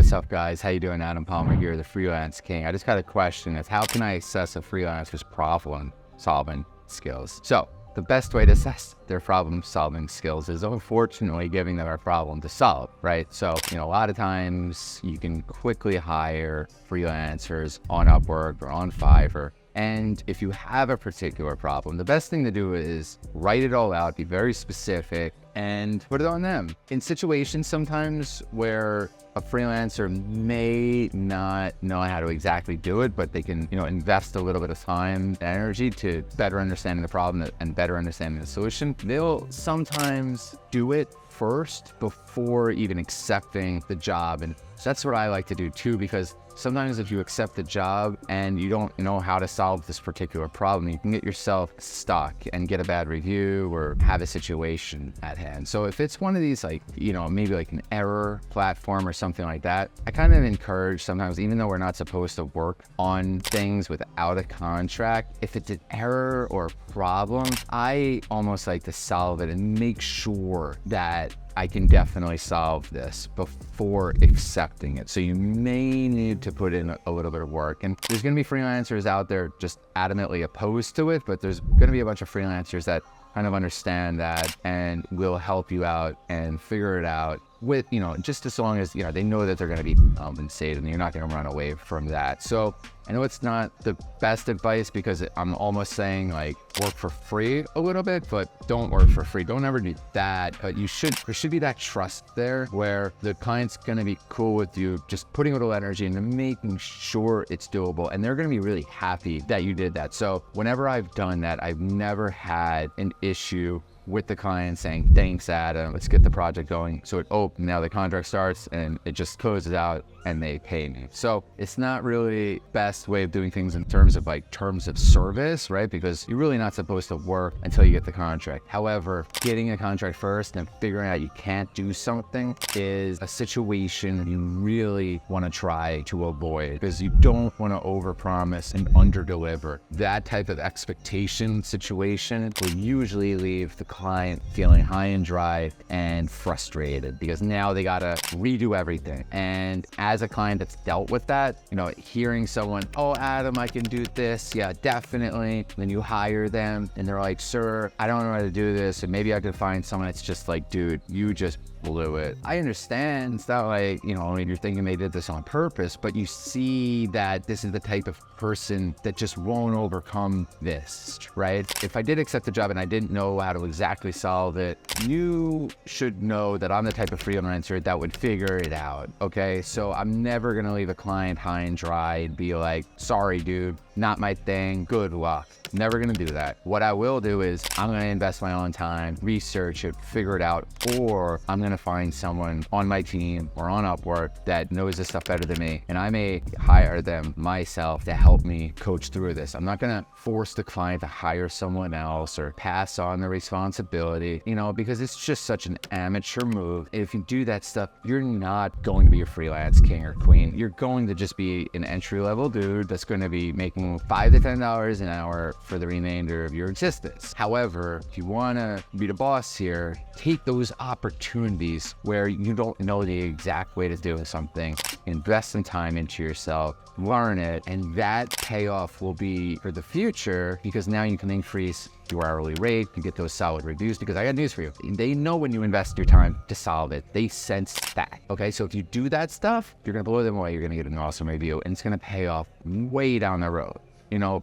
What's up, guys? How you doing? Adam Palmer here, the Freelance King. I just got a question. It's how can I assess a freelancer's problem-solving skills? So the best way to assess their problem-solving skills is unfortunately giving them a problem to solve, right? So, a lot of times you can quickly hire freelancers on Upwork or on Fiverr. And if you have a particular problem, the best thing to do is write it all out, be very specific, and put it on them. In situations sometimes where a freelancer may not know how to exactly do it, but they can, invest a little bit of time and energy to better understanding the problem and better understanding the solution, they'll sometimes do it first before even accepting the job. And so that's what I like to do too, because sometimes if you accept the job and you don't know how to solve this particular problem, you can get yourself stuck and get a bad review or have a situation at hand. So if it's one of these, maybe like an error platform or something like that, I kind of encourage sometimes, even though we're not supposed to work on things without a contract, if it's an error or a problem, I almost like to solve it and make sure that I can definitely solve this before accepting it. So you may need to put in a little bit of work. And there's gonna be freelancers out there just adamantly opposed to it, but there's gonna be a bunch of freelancers that kind of understand that and will help you out and figure it out with, just as long as, they know that they're gonna be compensated and you're not gonna run away from that. So I know it's not the best advice because I'm almost saying work for free a little bit, but don't work for free. Don't ever do that. But there should be that trust there where the client's gonna be cool with you just putting a little energy into making sure it's doable. And they're gonna be really happy that you did that. So whenever I've done that, I've never had an issue with the client saying, thanks, Adam, let's get the project going. So now the contract starts and it just closes out and they pay me. So it's not really best way of doing things in terms of terms of service, right? Because you're really not supposed to work until you get the contract. However, getting a contract first and figuring out you can't do something is a situation you really want to try to avoid, because you don't want to overpromise and underdeliver. That type of expectation situation will usually leave the client feeling high and dry and frustrated because now they gotta redo everything. And as a client that's dealt with that, hearing someone, oh, Adam, I can do this. Yeah, definitely. Then you hire them and they're like, sir, I don't know how to do this. And maybe I could find someone that's just like, dude, you just blew it. I understand. It's not like, you're thinking they did this on purpose, but you see that this is the type of person that just won't overcome this, right? If I did accept the job and I didn't know how to exactly solve it, you should know that I'm the type of freelancer that would figure it out, okay? So I'm never gonna leave a client high and dry and be like, sorry, dude, not my thing, good luck. Never gonna do that. What I will do is I'm gonna invest my own time, research it, figure it out, or I'm gonna find someone on my team or on Upwork that knows this stuff better than me, and I may hire them myself to help me coach through this. I'm not gonna force the client to hire someone else or pass on the responsibility, because it's just such an amateur move. If you do that stuff, you're not going to be a freelance king or queen. You're going to just be an entry-level dude that's going to be making $5 to $10 an hour for the remainder of your existence. However, if you want to be the boss here, take those opportunities where you don't know the exact way to do something, invest some time into yourself, learn it, and that payoff will be for the future, because now you can increase your hourly rate, you get those solid reviews, because I got news for you. They know when you invest your time to solve it. They sense that, okay? So if you do that stuff, you're gonna blow them away, you're gonna get an awesome review, and it's gonna pay off way down the road,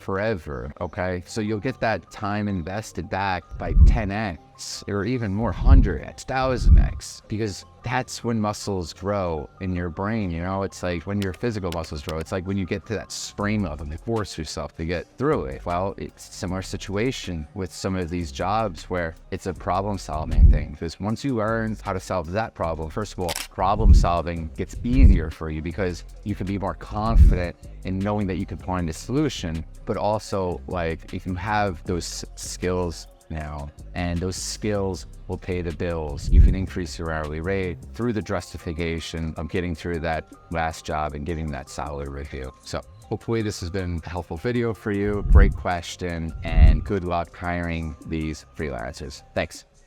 forever, okay? So you'll get that time invested back by 10x or even more, 100x, 1000x, because that's when muscles grow in your brain, It's like when your physical muscles grow. It's like when you get to that strain level and you force yourself to get through it. Well, it's a similar situation with some of these jobs where it's a problem-solving thing, because once you learn how to solve that problem, first of all, problem-solving gets easier for you because you can be more confident in knowing that you can find a solution, but also if you have those skills now, and those skills will pay the bills, you can increase your hourly rate through the justification of getting through that last job and getting that solid review. So hopefully this has been a helpful video for you. Great question, and good luck hiring these freelancers. Thanks.